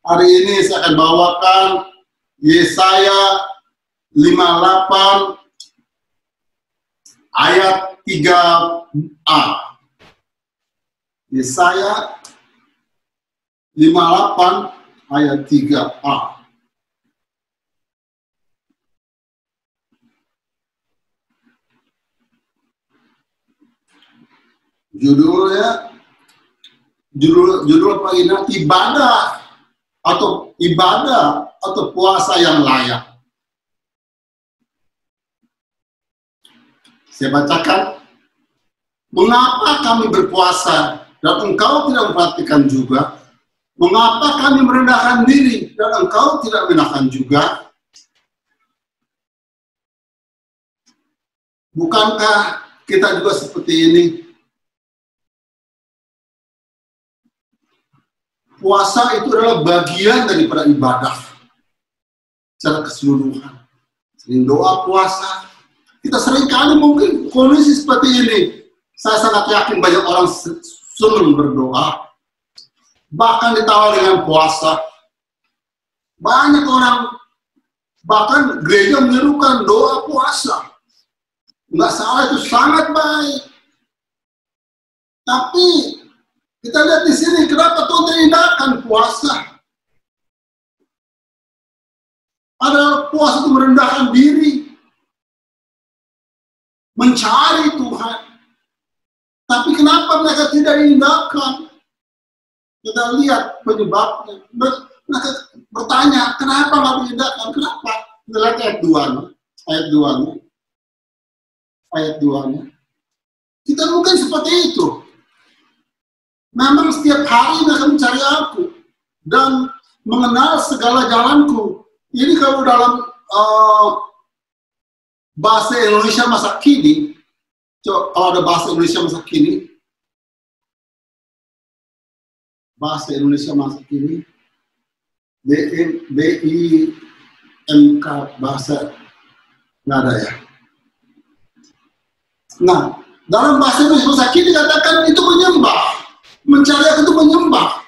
Hari ini saya akan bawakan Yesaya 58 ayat 3a. Yesaya 58 ayat 3a. Judul apa ini? Ibadah atau puasa yang layak. Saya bacakan. Mengapa kami berpuasa dan engkau tidak memperhatikan juga? Mengapa kami merendahkan diri dan engkau tidak merendahkan juga? Bukankah kita juga seperti ini? Puasa itu adalah bagian daripada ibadah secara keseluruhan. Sering doa puasa. Kita seringkali mungkin kondisi seperti ini. Saya sangat yakin banyak orang senang berdoa. Bahkan ditawar dengan puasa. Banyak orang, bahkan gereja menyerukan doa puasa. Nggak salah, itu sangat baik. Tapi kita lihat di sini, kenapa Tuhan tindakan puasa? Ada puasa itu merendahkan diri, mencari Tuhan. Tapi kenapa mereka tidak tindakan? Kita lihat penyebabnya. Mereka bertanya, kenapa nggak tindakan? Kenapa? Kita lihat ayat 2-nya. Kita mungkin seperti itu. Memang setiap hari mereka mencari aku dan mengenal segala jalanku. Ini kalau dalam bahasa Indonesia masa kini, kalau ada bahasa Indonesia masa kini, BIMK bahasa nggak ada ya. Nah, dalam bahasa Indonesia masa kini dikatakan itu menyembah. Mencari aku itu menyembah.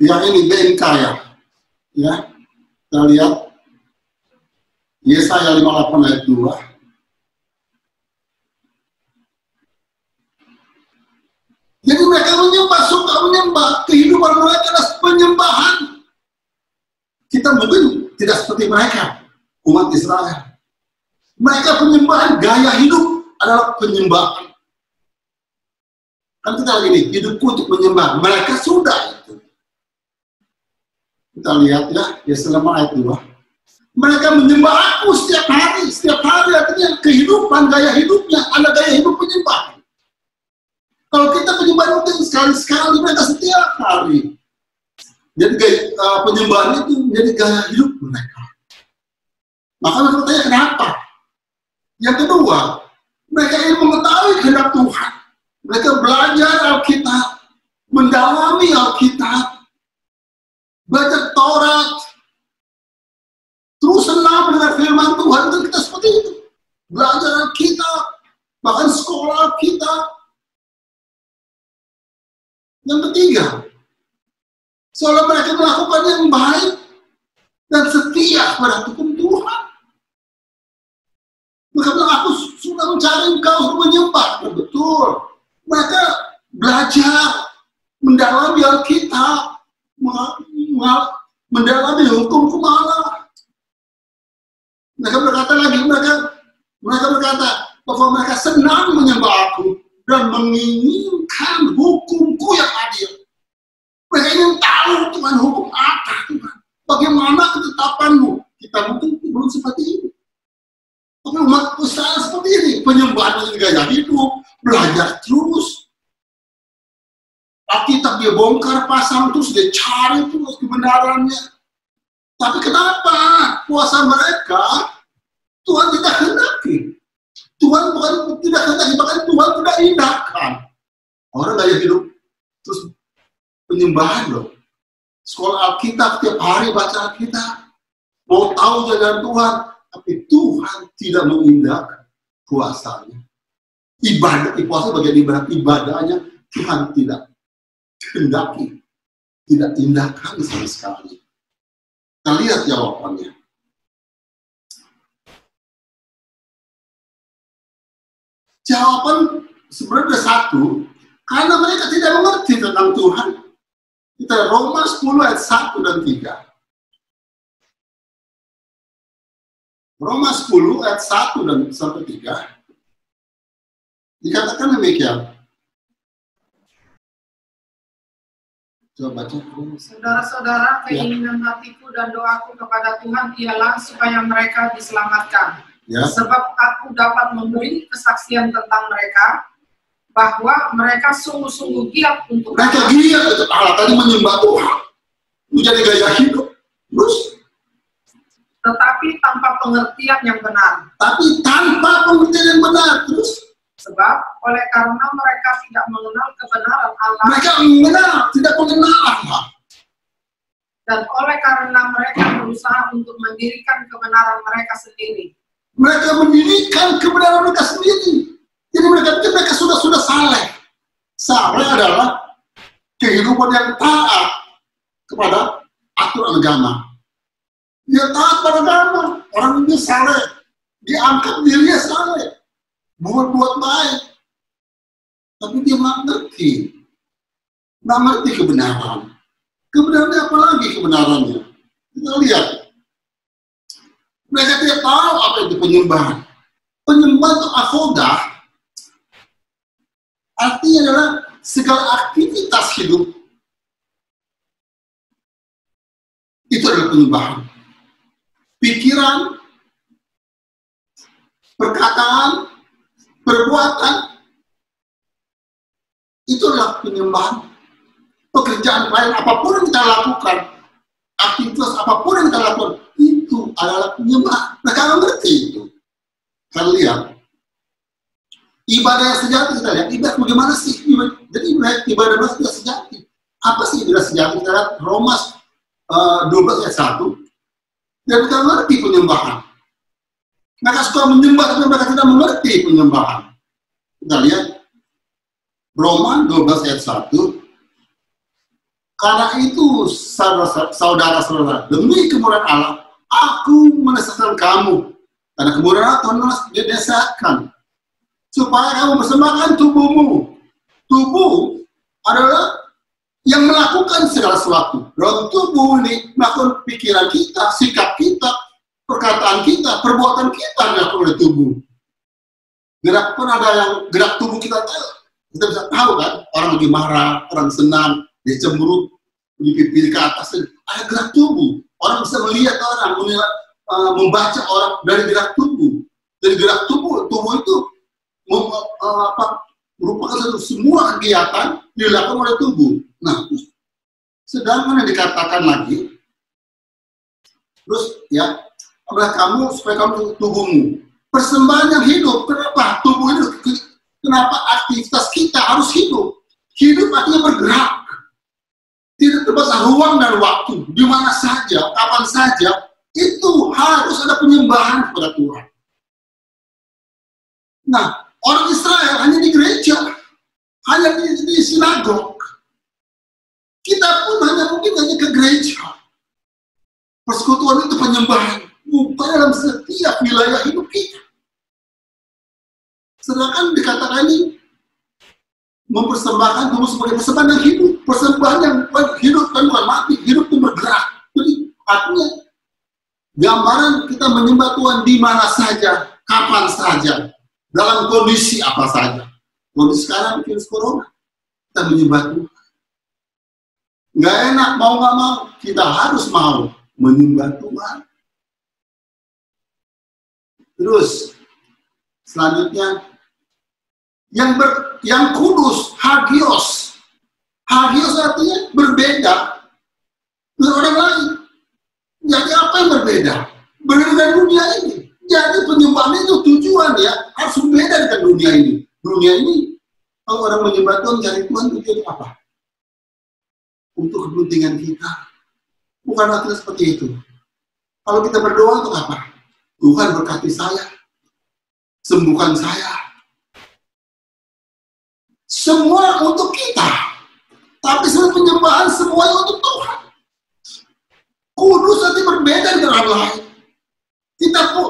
Yang ini BMK ya. Ya. Kita lihat Yesaya 58 ayat 2. Jadi mereka menyembah, suka menyembah. Kehidupan mereka adalah penyembahan. Kita mungkin tidak seperti mereka, umat Israel. Mereka penyembahan, gaya hidup adalah penyembahan. Kan kita lagi nih, hidupku untuk menyembah. Mereka sudah itu. Kita lihat ya, Yesaya ayat 2. Mereka menyembah aku setiap hari. Setiap hari artinya kehidupan, gaya hidupnya. Ada gaya hidup penyembah. Kalau kita penyembah mungkin sekali-sekali, mereka setiap hari. Jadi penyembahan itu menjadi gaya hidup mereka. Maka mereka bertanya kenapa? Yang kedua, mereka ingin mengetahui kehendak Tuhan. Mereka belajar Alkitab, mendalami Alkitab, baca Taurat, terus senang mendengar firman Tuhan. Dan kita seperti itu, belajar Alkitab, bahkan sekolah Alkitab. Yang ketiga, seolah mereka melakukan yang baik dan setia pada hukum Tuhan. Mereka bilang, aku sudah mencari engkau untuk menyembah. Betul. Mereka belajar, mendalami Alkitab, mendalami hukum Allah. Mereka berkata lagi, mereka berkata bahwa mereka senang menyembah aku dan menginginkan hukumku yang adil. Mereka ingin tahu Tuhan hukum apa Tuhan, bagaimana ketetapanmu. Kita mungkin belum seperti ini. Tapi umat Israel seperti ini, penyembahan dengan gaya hidup, belajar terus. Alkitab dia bongkar pasang terus, dia cari terus kebenarannya. Tapi kenapa puasa mereka Tuhan tidak hendaki? Tuhan bukan tidak hendaki, bahkan Tuhan tidak indahkan. Orang gaya hidup terus penyembahan loh. Sekolah Alkitab tiap hari baca Alkitab, mau tahu jalan Tuhan. Tapi Tuhan tidak mengindahkan puasanya. Puasa bagian ibadah, ibadahnya Tuhan tidak hendaki. Tidak tindakan sama sekali. Kita lihat jawabannya. Jawaban sebenarnya satu, karena mereka tidak mengerti tentang Tuhan. Kita Roma 10 ayat 1 dan 3. Roma 10 ayat 1 dan sampai 3. Dikatakan demikian. Coba baca. Saudara-saudara, keinginan hatiku dan doaku kepada Tuhan ialah supaya mereka diselamatkan. Ya. Sebab aku dapat memberi kesaksian tentang mereka, bahwa mereka sungguh-sungguh giat untuk mereka giat untuk Allah, tadi menyembah Tuhan, menjadi gaya hidup. Terus, tetapi tanpa pengertian yang benar. Tapi tanpa pengertian yang benar. Terus, sebab oleh karena mereka tidak mengenal kebenaran Allah. Mereka tidak mengenal Allah. Dan oleh karena mereka berusaha untuk mendirikan kebenaran mereka sendiri. Mereka mendirikan kebenaran mereka sendiri. Jadi mereka sudah saleh. Saleh adalah kehidupan yang taat kepada aturan agama. Dia taat pada agama. Orang ini saleh. Diangkat dirinya saleh. Buat baik. Tapi dia nggak ngerti kebenaran. Kebenarannya apa lagi kebenarannya? Kita lihat. Mereka tidak tahu apa itu penyembahan. Penyembahan itu avodah. Artinya adalah segala aktivitas hidup. Itu adalah penyembahan. Pikiran, perkataan, perbuatan, itu adalah penyembahan. Pekerjaan lain apapun yang kita lakukan, aktivitas apapun yang kita lakukan, itu adalah penyembahan. Mereka nggak ngerti itu. Kalian lihat, ibadah yang sejati kita lihat, ibadah bagaimana sih? Jadi ibadah yang sejati. Apa sih ibadah sejati? Kita lihat Roma 12 ayat 1. Dan kita ngerti penyembahan. Mereka suka menyembah, tapi mereka tidak mengerti penyembahan. Kita lihat Roma 12 ayat 1. Karena itu, saudara-saudara, demi kemuliaan Allah, aku mendesakkan kamu. Karena kemuliaan Allah Tuhan didesakkan. Supaya kamu persembahkan tubuhmu. Tubuh adalah yang melakukan segala sesuatu. Dalam tubuh ini, melakukan pikiran kita, sikap kita, perkataan kita, perbuatan kita dilakukan oleh tubuh. Gerak pun ada yang gerak tubuh kita tahu. Kita bisa tahu kan, orang lagi marah, orang senang, dia cemberut, pipi ke atas, ada gerak tubuh. Orang bisa melihat orang, membaca orang dari gerak tubuh. Dari gerak tubuh itu merupakan semua kegiatan dilakukan oleh tubuh. Nah, sedangkan yang dikatakan lagi, terus ya, adalah kamu supaya kamu tubuhmu persembahan yang hidup. Kenapa tubuh itu? Kenapa aktivitas kita harus hidup? Hidup artinya bergerak. Tidak terbatas ruang dan waktu, di mana saja, kapan saja, itu harus ada penyembahan kepada Tuhan. Nah, orang Israel hanya di gereja, hanya di sinagog. Kita pun mungkin hanya ke gereja. Persekutuan itu penyembahan, bukan dalam setiap wilayah hidup kita. Sedangkan dikatakan ini mempersembahkan tubuh sebagai persembahan yang hidup, persembahan yang hidup kan bukan mati, hidup itu bergerak. Jadi artinya gambaran kita menyembah Tuhan di mana saja, kapan saja, dalam kondisi apa saja. Kondisi sekarang virus corona, kita menyembah Tuhan. Nggak enak, mau nggak mau, kita harus mau menyembah Tuhan. Terus selanjutnya yang kudus, hagios. Hagios artinya berbeda dengan orang lain. Jadi apa yang berbeda? Berbeda dengan dunia ini. Jadi penyembahan itu tujuan ya harus berbeda dengan dunia ini. Dunia ini kalau orang menyembah Tuhan, cari Tuhan tujuan apa? Untuk kepentingan kita. Bukan artinya seperti itu. Kalau kita berdoa untuk apa? Tuhan berkati saya, sembuhkan saya. Semua untuk kita. Tapi sebenarnya penyembahan semuanya untuk Tuhan. Kudus nanti berbeda dengan orang lain.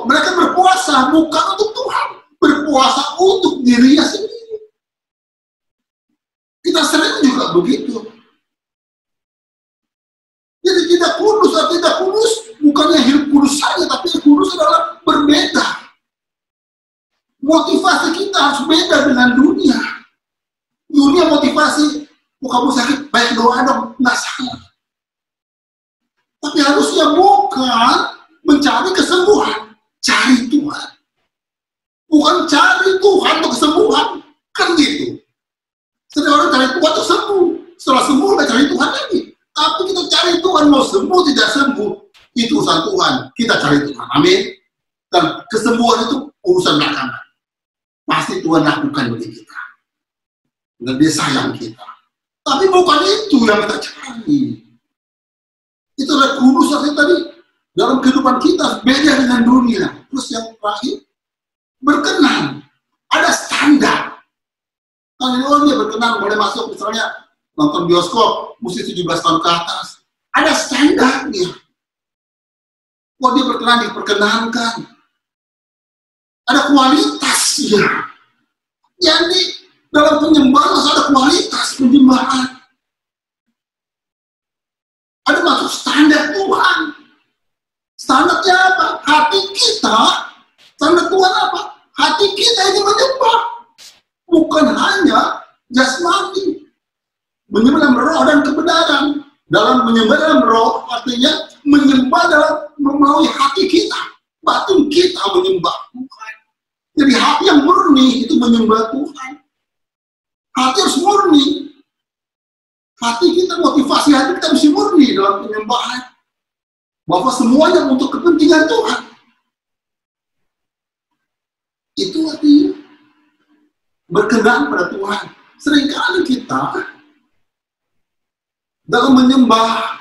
Mereka berpuasa bukan untuk Tuhan, berpuasa untuk dirinya sendiri. Kita sering juga begitu. Jadi tidak kudus atau tidak kudus bukannya hidup kudus saja, tapi kudus adalah berbeda. Motivasi kita harus beda dengan dunia. Dunia motivasi, kamu sakit, baik doa dong, nggak salah. Tapi harusnya bukan mencari kesembuhan, cari Tuhan. Bukan cari Tuhan untuk kesembuhan, kan gitu. Setelah orang cari Tuhan untuk sembuh, setelah sembuh kita cari Tuhan lagi. Tapi kita cari Tuhan mau sembuh tidak sembuh, itu urusan Tuhan. Kita cari Tuhan, amin. Dan kesembuhan itu urusan belakangan. Pasti Tuhan lakukan bagi kita. Dan Dia sayang kita. Tapi bukan itu yang kita cari. Itu adalah kudus tadi. Dalam kehidupan kita beda dengan dunia. Terus yang terakhir, berkenan. Ada standar. Kalau dia berkenan boleh masuk misalnya nonton bioskop, mesti 17 tahun ke atas. Ada standarnya. Kok dia berkenan, diperkenankan. Ada kualitasnya. Jadi dalam penyembahan harus ada kualitas penyembahan. Ada masuk standar Tuhan. Standarnya apa? Hati kita. Standar Tuhan apa? Hati kita ini menyembah. Bukan hanya jasmani. Menyembah dalam roh dan kebenaran. Dalam menyembah dalam roh artinya menyembah dalam memenuhi hati kita. Batin kita menyembah Tuhan. Jadi hati yang murni itu menyembah Tuhan. Hati harus murni. Hati kita, motivasi hati kita mesti murni dalam penyembahan. Bahwa semuanya untuk kepentingan Tuhan. Itu artinya berkenan pada Tuhan. Seringkali kita dalam menyembah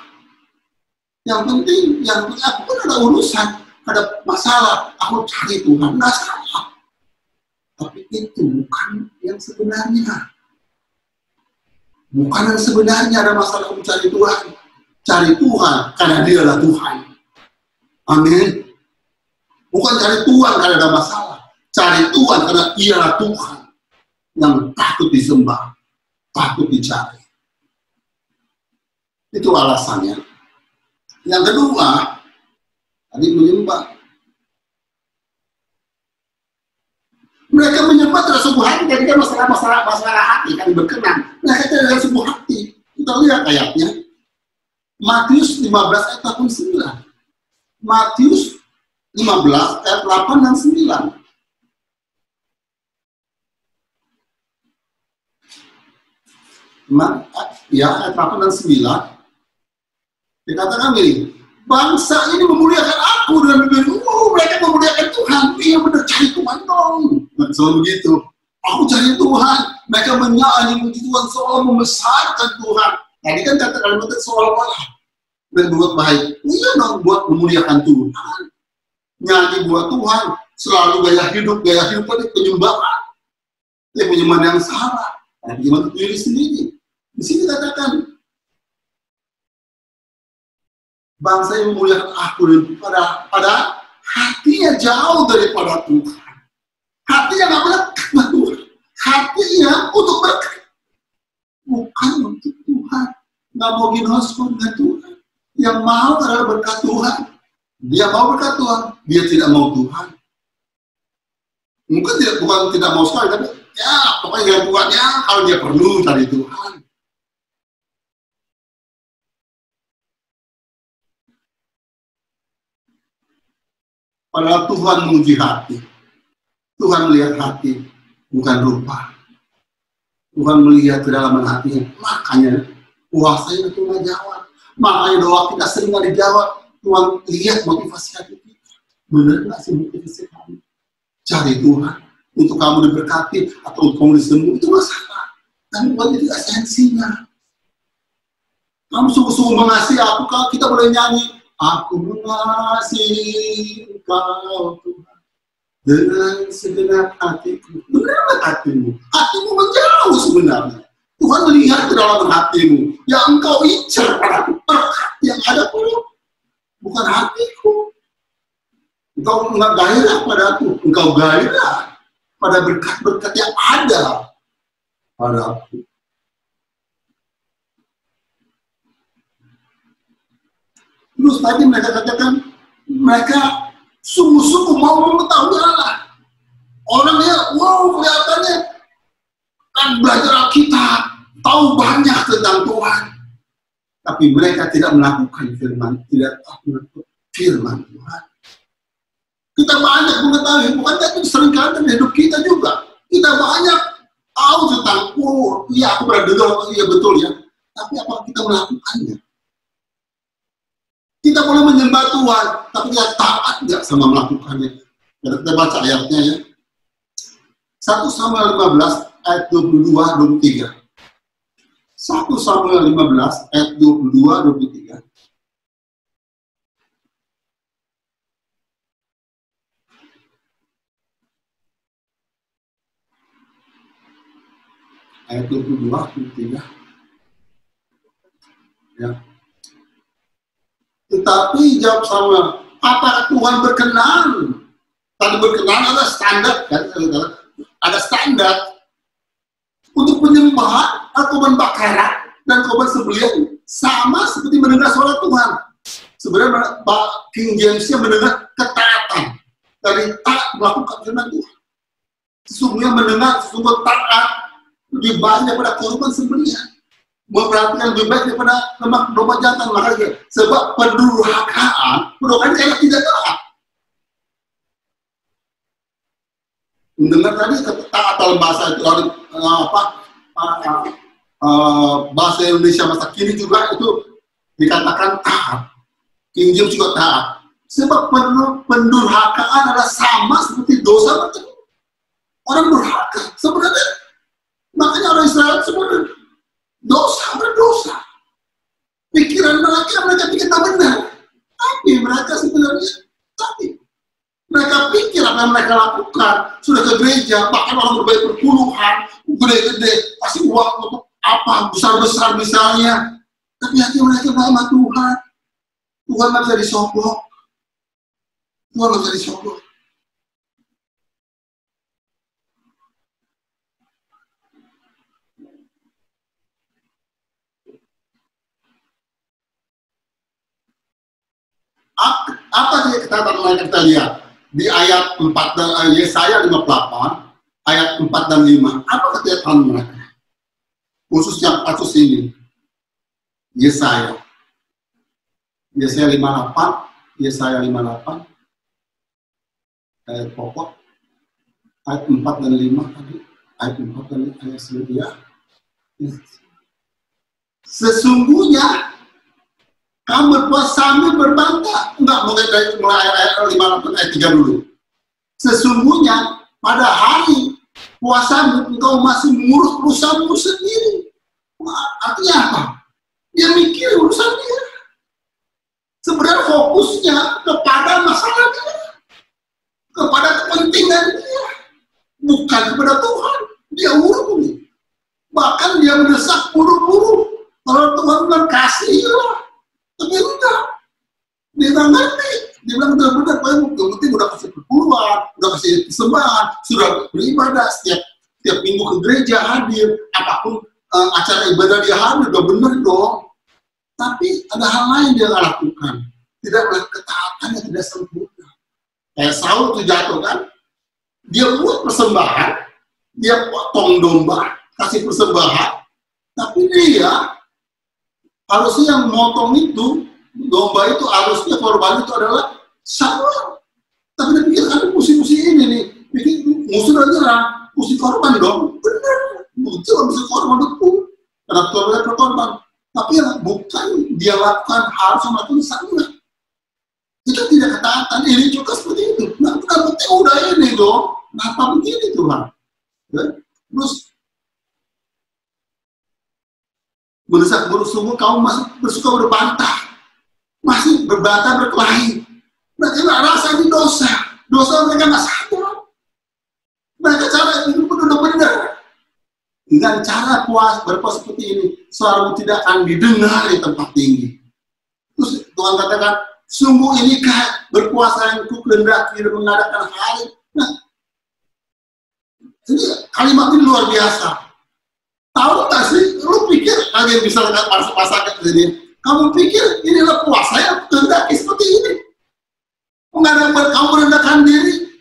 yang penting aku pun ada urusan, ada masalah, aku cari Tuhan, nggak salah. Tapi itu bukan yang sebenarnya. Bukan yang sebenarnya ada masalah mencari Tuhan. Cari Tuhan karena Dia adalah Tuhan. Amin. Bukan cari Tuhan karena ada masalah. Cari Tuhan karena Ia adalah Tuhan yang patut disembah, patut dicari. Itu alasannya. Yang kedua, tadi menyembah. Mereka menyembah terhadap sebuah hati, jadi kan masalah hati, kan berkenan. Mereka terhadap sebuah hati. Kita lihat ayatnya. Matius 15 ayat 8-9. Matius 15 ayat 8 dan 9. Ya, ayat 8 dan 9. Dikatakan gini, bangsa ini memuliakan aku dengan bibir, mereka memuliakan Tuhan. Iya benar, cari Tuhan dong. Selalu begitu. Aku cari Tuhan. Mereka menyanyi puji Tuhan, seolah membesarkan Tuhan. Tadi kan kata kalimat seolah-olah berbuat baik. Iya dong, buat memuliakan Tuhan. Nyanyi buat Tuhan. Selalu gaya hidup itu penyembahan. Ya penyembahan yang salah. Penyembahan untuk diri sendiri. Di sini katakan, bangsa yang memuliakan aku pada hatinya jauh daripada Tuhan. Hatinya nggak melekat dengan Tuhan. Hatinya untuk berkat. Bukan untuk Tuhan. Nggak mau ginoskop dengan Tuhan. Yang mau adalah berkat Tuhan. Dia mau berkat Tuhan. Dia tidak mau Tuhan. Mungkin bukan tidak mau sekali, tapi ya pokoknya yang Tuhannya kalau dia perlu cari Tuhan. Padahal Tuhan menguji hati. Tuhan melihat hati, bukan rupa. Tuhan melihat kedalaman hatinya. Makanya puasanya Tuhan jawab. Makanya doa kita sering gak dijawab. Tuhan lihat motivasi hati kita. Benar gak sih motivasi kamu? Cari Tuhan. Untuk kamu diberkati atau untuk kamu disembuh, itu masalah. Dan buat itu esensinya. Kamu sungguh-sungguh mengasihi aku, kalau kita boleh nyanyi. Aku mengasihi Engkau Tuhan dengan segenap hatiku. Benar hatimu? Hatimu menjauh sebenarnya. Tuhan melihat ke dalam hatimu. Yang engkau incar padaku, berkat yang ada padaku, bukan hatiku. Engkau enggak gairah padaku, engkau gairah pada berkat-berkat yang ada padaku. Terus tadi mereka katakan, mereka sungguh-sungguh mau mengetahui Allah. Orangnya, wow, kelihatannya kan belajar Alkitab, tahu banyak tentang Tuhan, tapi mereka tidak melakukan firman, tidak melakukan firman Tuhan. Kita banyak mengetahui, bukan itu seringkali dalam hidup kita juga. Kita banyak tahu tentang, oh iya aku pernah dengar, iya betul ya, tapi apa kita melakukannya? Kita boleh menyembah Tuhan, tapi kita taat nggak sama melakukannya? Kita baca ayatnya ya. 1 Samuel 15 ayat 22-23. 1 Samuel 15 ayat 22-23. Ayat 22-23. Ya. Tetapi jawab Samuel, apakah Tuhan berkenan? Tadi berkenan ada standar kan? Ada standar untuk penyembahan atau korban bakaran dan korban sembelihan sama seperti mendengar suara Tuhan. Sebenarnya King James-nya mendengar ketaatan dari taat melakukan firman Tuhan. Sesungguhnya mendengar sesungguh taat lebih baik daripada korban sembelihan. Memperhatikan lebih baik daripada lemak domba jantan, makanya sebab pendurhakaan karena tidak taat. Mendengar tadi taat dalam bahasa itu bahasa Indonesia masa kini juga itu dikatakan taat. King James juga taat. Sebab pendurhakaan adalah sama seperti dosa macam orang durhaka. Sebenarnya makanya orang Israel sebenarnya berdosa. Pikiran mereka pikir tak benar. Tapi mereka sebenarnya mereka pikir apa yang mereka lakukan. Sudah ke gereja, bahkan orang berbayar berpuluhan, gede-gede, kasih uang untuk apa, besar-besar misalnya. Tapi hati mereka sama Tuhan. Tuhan nggak bisa disogok. Apa dia kita lihat di ayat 4 dan Yesaya 58 ayat 4 dan 5. Apa kegiatan mereka? Khususnya kasus ini. Yesaya 58 ayat pokok ayat 4 dan 5 tadi. Ayat 4 dan 5 ayat selanjutnya. Sesungguhnya kamu berbuat sambil berbangga. Enggak, mulai ayat 58 ayat 3 dulu. Sesungguhnya pada hari puasamu engkau masih mengurus urusanmu sendiri. Artinya apa? Dia mikir urusan dia. Sebenarnya fokusnya kepada masalah dia, kepada kepentingan dia, bukan kepada Tuhan. Dia urus. Bahkan dia mendesak buru-buru. Kalau Tuhan bilang kasihlah, tapi enggak. Dia nggak ngerti. Dia bilang benar-benar, yang penting udah kasih perpuluhan, udah kasih persembahan, sudah beribadah setiap minggu ke gereja hadir, apapun acara ibadah dia hadir, udah benar dong. Tapi ada hal lain dia nggak lakukan. Tidak melakukan ketaatan yang tidak sempurna. Kayak Saul itu jatuh kan, dia buat persembahan, dia potong domba, kasih persembahan, tapi dia harusnya yang motong itu, domba itu harusnya korban itu adalah Saul. Tapi dia pikir ada musuh-musuh ini nih, pikir musuh udah nyerang, musuh korban dong, benar, musuh korban itu, karena korban. Tapi yang bukan dia lakukan harus melakukan Saul. Itu tidak ketaatan, ini juga seperti itu. Nah, bukan penting udah ini dong, kenapa begini Tuhan? Ya? Terus mendesak sungguh kamu masih bersuka berbantah, masih berbantah berkelahi. Mereka nggak rasa ini dosa mereka nggak sadar. Mereka cara hidup benar-benar. Dengan cara berpuasa seperti ini, suaramu tidak akan didengar di tempat tinggi. Terus Tuhan katakan, sungguh inikah berpuasa yang ku kehendaki dan mengadakan hari. Nah, ini kalimat ini luar biasa. Tahu tak sih, lu pikir kalian bisa masak ini? Kamu pikir inilah puasa yang kehendaki seperti ini? Kamu merendahkan diri,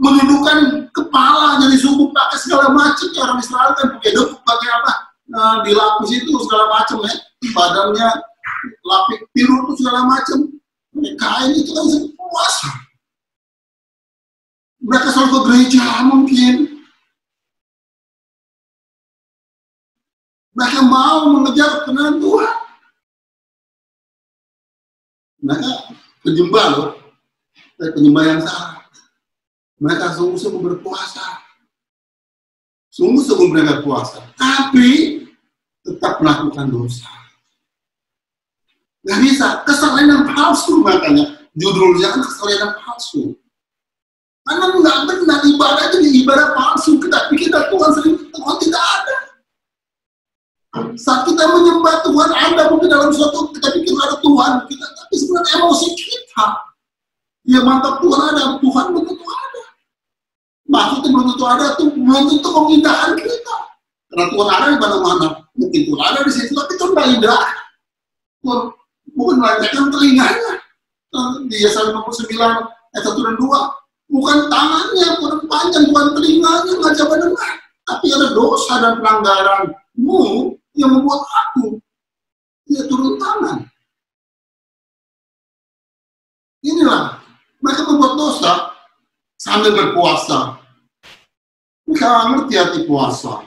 menundukkan kepala jadi subuh pakai segala macam. Ya, orang Israel kan pakai debuk, pakai apa? Nah, dilapis itu segala macam ya, badannya lapik biru itu segala macam. Kain itu kan puasa. Mereka selalu ke gereja mungkin. Mereka mau mengejar kebenaran Tuhan. Mereka penyembah loh, penyembah yang salah. Mereka sungguh-sungguh berpuasa. Sungguh-sungguh mereka puasa. Tapi tetap melakukan dosa. Nggak bisa. Kesalahan palsu makanya. Judulnya kan kesalahan palsu. Karena nggak benar ibadah itu ibadah palsu. Kita pikir Tuhan Tuhan tidak ada. Saat kita menyembah Tuhan, ada mungkin dalam suatu kita pikir ada Tuhan. Tapi sebenarnya emosi kita. Ya mantap Tuhan ada. Tuhan betul ada. Maksudnya belum tentu ada tuh, belum tentu keindahan kita. Karena Tuhan ada di mana-mana. Mungkin Tuhan ada di situ, tapi Tuhan tidak indah. Tuhan bukan melancarkan telinganya. Di Yesaya 59 ayat 1 dan 2. Bukan tangannya, bukan panjang, bukan telinganya, nggak coba dengar. Tapi ada dosa dan pelanggaranmu yang membuat aku dia turun tangan. Inilah, mereka membuat dosa sambil berpuasa. Mereka ngerti arti puasa.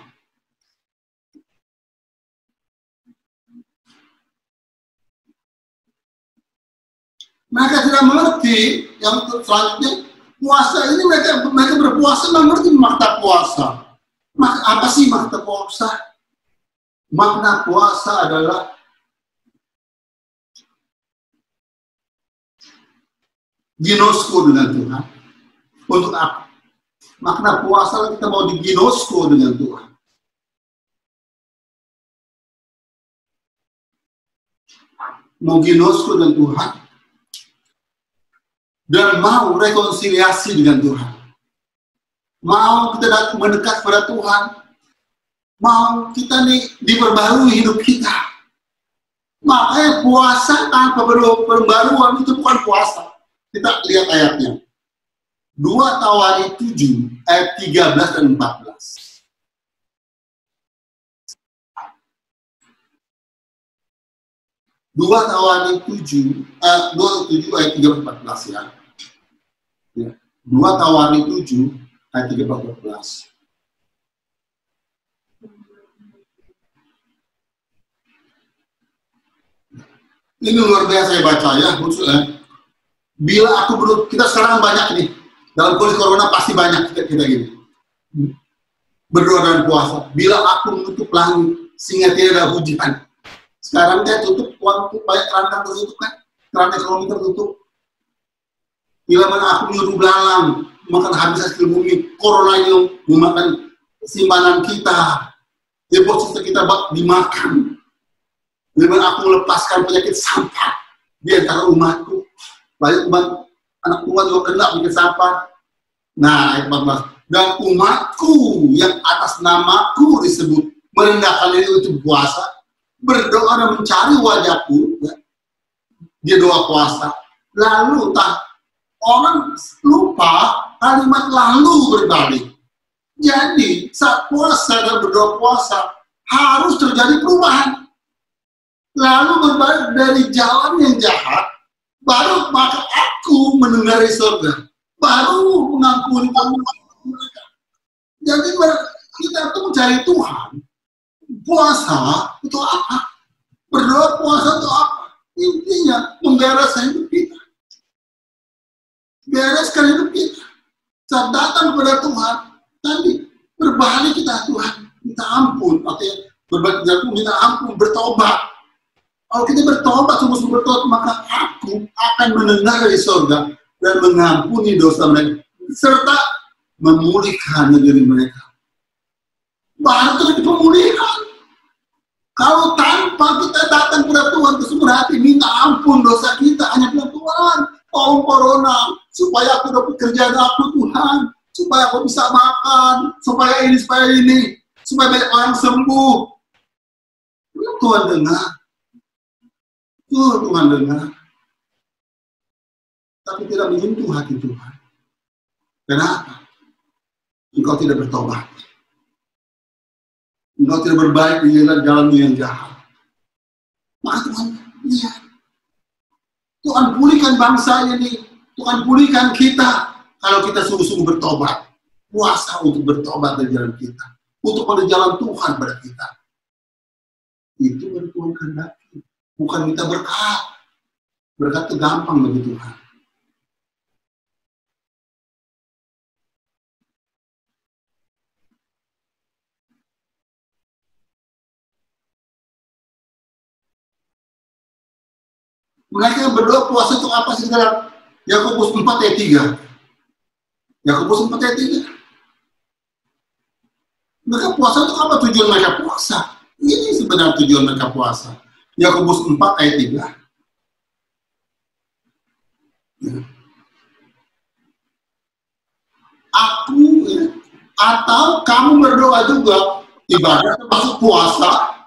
Mereka tidak mengerti yang selanjutnya puasa ini mereka berpuasa tidak mengerti makna puasa. Apa sih makna puasa? Makna puasa adalah ginosko dengan Tuhan. Untuk apa? Makna puasa kita mau diginosko dengan Tuhan. Mau ginosko dengan Tuhan. Dan mau rekonsiliasi dengan Tuhan. Mau kita mendekat pada Tuhan. Mau kita diperbarui hidup kita. Makanya puasa tanpa pembaruan itu bukan puasa. Kita lihat ayatnya. 2 Tawari 7 ayat 13 dan 14. 2 Tawari 7 ayat 13 dan 14 ya. 2 Tawari 7 ayat 13 dan 14. Ini luar biasa saya baca ya, bila aku kita sekarang banyak nih, dalam kondisi corona pasti banyak kita gini, berdoa dan puasa. Bila aku menutup langit, sehingga tidak ada hujan. Sekarang saya tutup, banyak keran tertutup kan, keran ekonomi tertutup. Bila mana aku menyuruh belalang, makan habis hasil bumi, corona yang memakan simpanan kita, deposito kita dimakan. Bila aku melepaskan penyakit sampah di antara umatku, banyak umat anak Tuhan juga kena bikin sampah. Nah, ayat 14. Dan umatku yang atas namaku disebut merendahkan diri untuk puasa, berdoa dan mencari wajahku, ya. Dia doa puasa. Lalu orang lupa kalimat lalu berbalik. Jadi saat puasa dan berdoa puasa harus terjadi perubahan. Lalu berbalik dari jalan yang jahat, baru maka aku mendengar surga, baru mengampuni mereka. Jadi kita itu mencari Tuhan. Puasa itu apa? Berdoa puasa itu apa? Intinya membereskan hidup kita. Bereskan hidup kita. Saat datang kepada Tuhan, tadi berbalik kita Tuhan, minta ampun, artinya berbalik jatuh, minta ampun, bertobat. Kalau kita bertobat, sungguh-sungguh bertobat, maka aku akan mendengar dari surga dan mengampuni dosa mereka, serta memulihkan diri mereka. baru terjadi pemulihan. Kalau tanpa kita datang kepada Tuhan ke sumber hati, minta ampun dosa kita, hanya bilang, Tuhan, tolong corona, supaya aku dapat kerjaan aku, Tuhan, supaya aku bisa makan, supaya ini, supaya banyak orang sembuh. Tuhan dengar. Tuhan dengar. Tapi tidak menyentuh hati Tuhan. Kenapa? Engkau tidak bertobat. Engkau tidak berbaik di jalan-jalanmu yang jahat. Maka Tuhan lihat. Tuhan pulihkan bangsa ini. Tuhan pulihkan kita. Kalau kita sungguh-sungguh bertobat. Puasa untuk bertobat dari jalan kita. Untuk pada jalan Tuhan pada kita. Itu baru Tuhan kehendaki. Bukan kita berkat. Berkat itu gampang bagi Tuhan. Mereka berdoa puasa untuk apa sih dalam Yakobus 4 ayat 3. Yakobus 4 ayat 3. Mereka puasa untuk apa tujuan mereka puasa? Ini sebenarnya tujuan mereka puasa. Yakobus 4 ayat 3. Aku atau kamu berdoa juga ibadah termasuk puasa,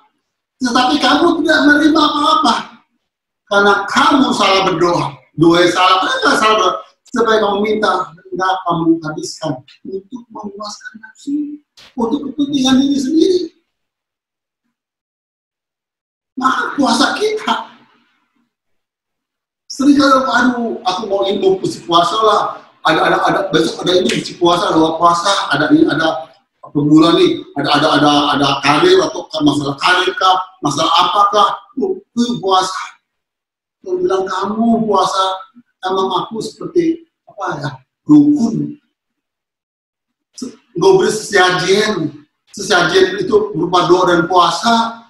tetapi kamu tidak menerima apa-apa. Karena kamu salah berdoa. Doa salah, kenapa salah berdoa? Supaya kamu minta, hendak kamu habiskan untuk memuaskan nafsu, untuk kepentingan diri sendiri. Maka puasa kita. Sering kalau aku mau ilmu puasa lah, ada besok ada ini puasa, ada puasa, ada perbulan nih, ada karir atau masalah karir kah, masalah apakah, puasa. Kalau bilang kamu puasa emang aku seperti apa ya, rukun. Nggak beri sesajen itu berupa doa dan puasa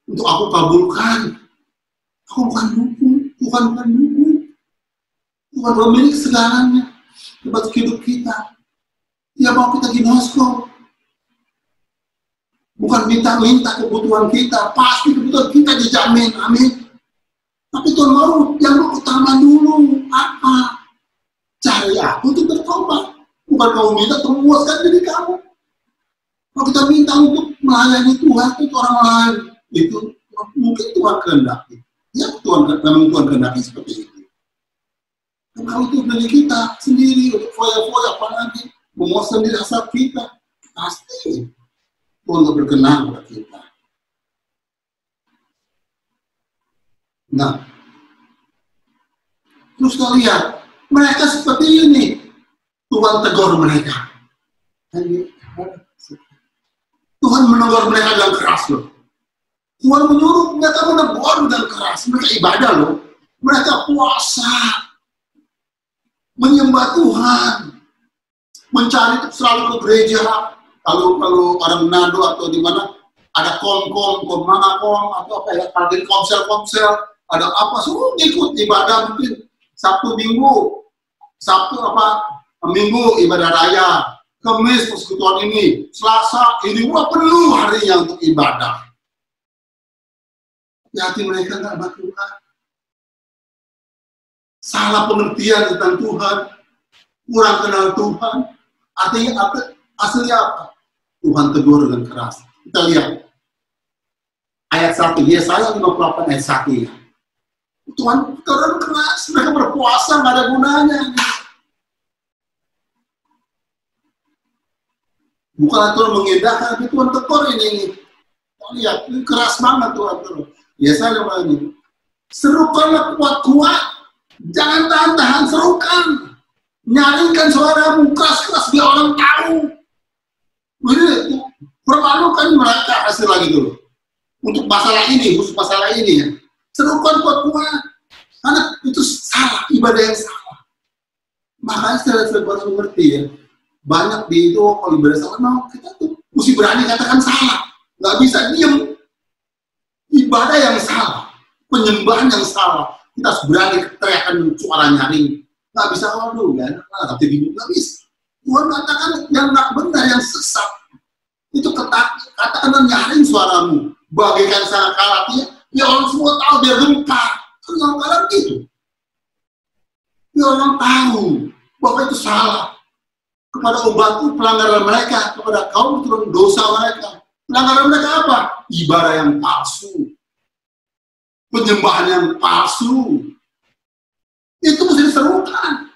untuk aku kabulkan. Aku bukan rukun, Tuhan bukan rukun. Tuhan pemilik segalanya buat hidup kita. Dia mau kita ginosko. Bukan minta kebutuhan kita, pasti kebutuhan kita dijamin, amin. Tapi Tuhan mau yang utama dulu apa? Cari aku untuk bertobat. Bukan kamu minta untuk memuaskan diri kamu. Kalau kita minta untuk melayani Tuhan itu orang lain, itu mungkin Tuhan kehendaki. Ya memang Tuhan kehendaki seperti itu. Dan kalau itu dari kita sendiri untuk foya-foya apalagi memuaskan diri asal kita, pasti Tuhan tidak berkenan kepada kita. Nah, terus kita lihat, mereka seperti ini. Tuhan tegur mereka. Tuhan menegur mereka dengan keras loh. Tuhan menyuruh mereka menegur dengan keras. Mereka ibadah loh. Mereka puasa. Menyembah Tuhan. Mencari selalu ke gereja. Kalau orang Manado atau di mana ada kom atau apa ya, komsel, ada apa, semua ikut ibadah mungkin Sabtu Minggu ibadah raya, Kamis persekutuan ini, Selasa ini penuh harinya untuk ibadah. Hati mereka nggak ada Tuhan. Salah pengertian tentang Tuhan, kurang kenal Tuhan. Artinya aslinya apa? Tuhan tegur dengan keras. Kita lihat ayat 1, Yesaya 58 ayat 1 ya. Tuhan tegur keras, mereka berpuasa nggak ada gunanya. Bukan Tuhan mengindahkan, tapi Tuhan tegur ini. Lihat, ini keras banget Tuhan tegur. Yesaya ini, serukanlah kuat-kuat, jangan tahan-tahan, serukan. Nyaringkan suaramu keras-keras biar orang tahu. Jadi, permalukan mereka hasil lagi dulu. Untuk masalah ini, khusus masalah ini ya. Serukan kuat-kuat. Karena itu salah, ibadah yang salah. Makanya saya baru mengerti ya. Banyak di itu kalau ibadah salah, no, kita tuh mesti berani katakan salah. Nggak bisa diem. Ibadah yang salah, penyembahan yang salah. Kita harus berani teriakan suara nyaring. Nggak bisa waduh, ya, tapi nggak bisa. Tuhan katakan yang nggak benar, yang sesat. Itu katakan dan nyaring suaramu, bagaikan sang kalatnya, ya orang semua tahu dia gempar. Orang kalah gitu. Ya orang tahu bahwa itu salah. Kepada umatku pelanggaran mereka, kepada kaum turun dosa mereka. Pelanggaran mereka apa? Ibadah yang palsu, penyembahan yang palsu. Itu mesti diserukan.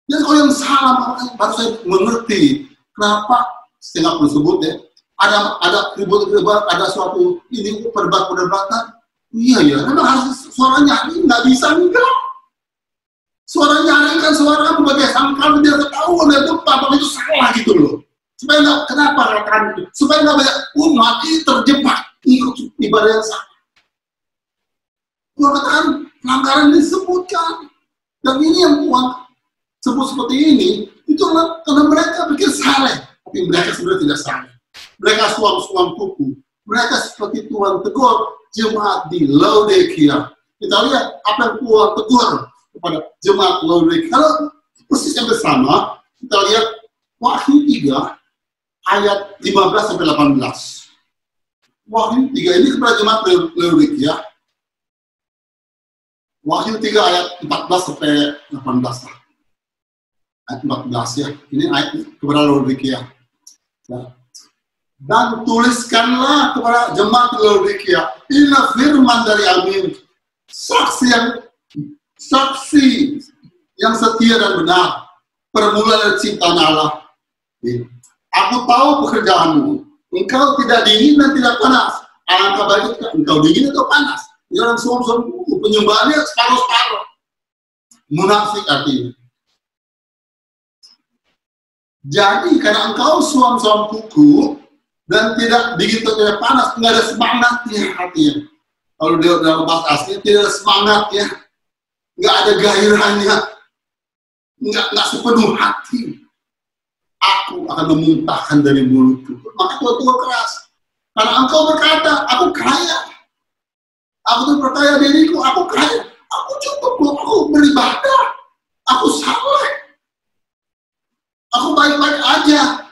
Dan kalau yang salah, baru saya mengerti kenapa saya nggak perlu sebut ya. Ada ribut-ribut, ada suatu ini perdebatan. Iya ya, memang harus suara nyanyi, nggak bisa enggak. Suara nyanyi kan suara sebagai sangkal dia ketahuan dia tuh apa itu salah gitu loh. Supaya nggak kenapa katakan itu? Supaya nggak banyak umat ini terjebak ikut ibadah yang salah. Gua katakan pelanggaran disebutkan dan ini yang Tuhan sebut seperti ini itu karena mereka pikir salah, tapi mereka sebenarnya tidak salah. Mereka suam-suam kuku. Mereka seperti Tuhan tegur jemaat di Laodikia. Kita lihat apa yang Tuhan tegur kepada jemaat Laodikia. Kalau persis yang bersama, kita lihat Wahyu 3 ayat 15 sampai 18. Wahyu 3 ini kepada jemaat Laodikia. Wahyu 3 ayat 14 sampai 18. Ayat 14 ya. Ini ayat kepada Laodikia. Nah. Dan tuliskanlah kepada jemaat Laodikia, ini firman dari Amin, saksi yang setia dan benar, permulaan dari ciptaan Allah. Aku tahu pekerjaanmu, engkau tidak dingin dan tidak panas. Alangkah baik engkau dingin atau panas. Jangan suam-suam kuku, penyembahannya separuh-separuh. Munafik artinya. Jadi karena engkau suam-suam kuku dan tidak dingin atau tidak panas, nggak ada semangatnya artinya. Kalau dia dalam bahasa asli tidak ada semangatnya, nggak ada gairahnya, nggak sepenuh hati. Aku akan memuntahkan dari mulutku. Maka Tuhan keras. Karena engkau berkata, aku kaya. Aku tuh percaya diriku, aku kaya. Aku cukup, aku beribadah. Aku saleh. Aku baik-baik aja.